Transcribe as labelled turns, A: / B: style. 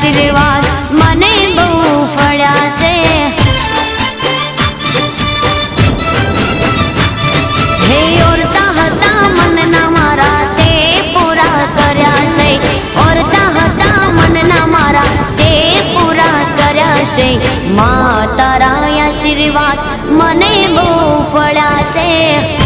A: આશીર્વાદ મને બહુ ફળ્યા છે। હે ઓરતા હતા મનના મારા તે પૂરા કર્યા છે। ઓરતા હતા મનના મારા તે પૂરા કર્યા છે। મા તારા આશીર્વાદ મને બહુ ફળ્યા છે।